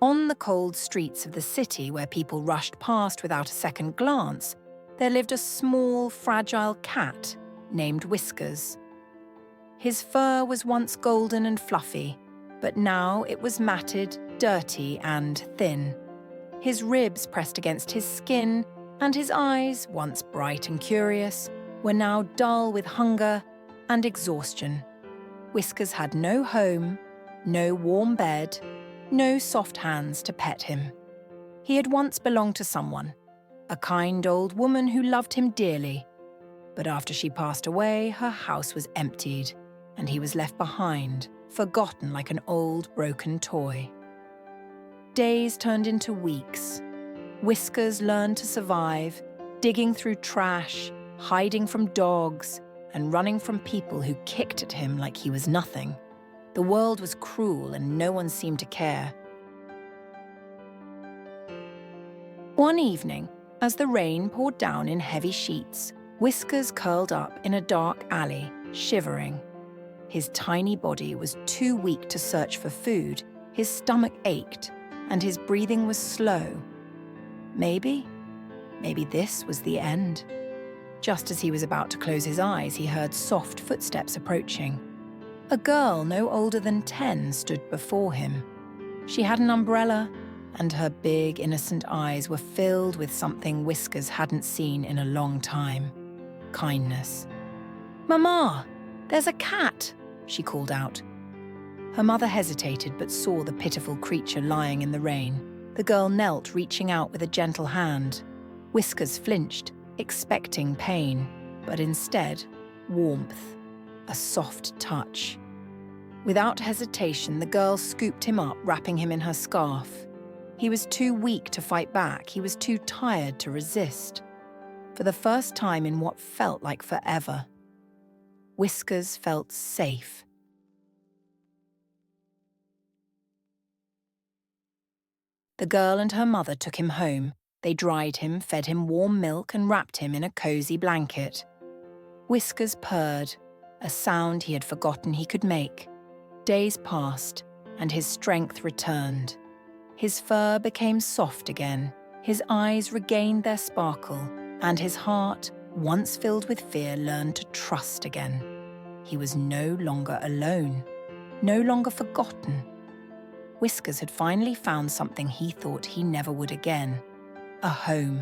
On the cold streets of the city where people rushed past without a second glance, there lived a small, fragile cat named Whiskers. His fur was once golden and fluffy, but now it was matted, dirty, and thin. His ribs pressed against his skin, and his eyes, once bright and curious, were now dull with hunger and exhaustion. Whiskers had no home, no warm bed, no soft hands to pet him. He had once belonged to someone, a kind old woman who loved him dearly. But after she passed away, her house was emptied, and he was left behind, forgotten like an old, broken toy. Days turned into weeks. Whiskers learned to survive, digging through trash, hiding from dogs, and running from people who kicked at him like he was nothing. The world was cruel and no one seemed to care. One evening, as the rain poured down in heavy sheets, Whiskers curled up in a dark alley, shivering. His tiny body was too weak to search for food, his stomach ached, and his breathing was slow. Maybe this was the end. Just as he was about to close his eyes, he heard soft footsteps approaching. A girl no older than 10 stood before him. She had an umbrella, and her big, innocent eyes were filled with something Whiskers hadn't seen in a long time: kindness. "Mama, there's a cat," she called out. Her mother hesitated but saw the pitiful creature lying in the rain. The girl knelt, reaching out with a gentle hand. Whiskers flinched, expecting pain, but instead, warmth, a soft touch. Without hesitation, the girl scooped him up, wrapping him in her scarf. He was too weak to fight back. He was too tired to resist. For the first time in what felt like forever, Whiskers felt safe. The girl and her mother took him home. They dried him, fed him warm milk, and wrapped him in a cozy blanket. Whiskers purred, a sound he had forgotten he could make. Days passed, and his strength returned. His fur became soft again, his eyes regained their sparkle, and his heart, once filled with fear, learned to trust again. He was no longer alone, no longer forgotten. Whiskers had finally found something he thought he never would again: a home.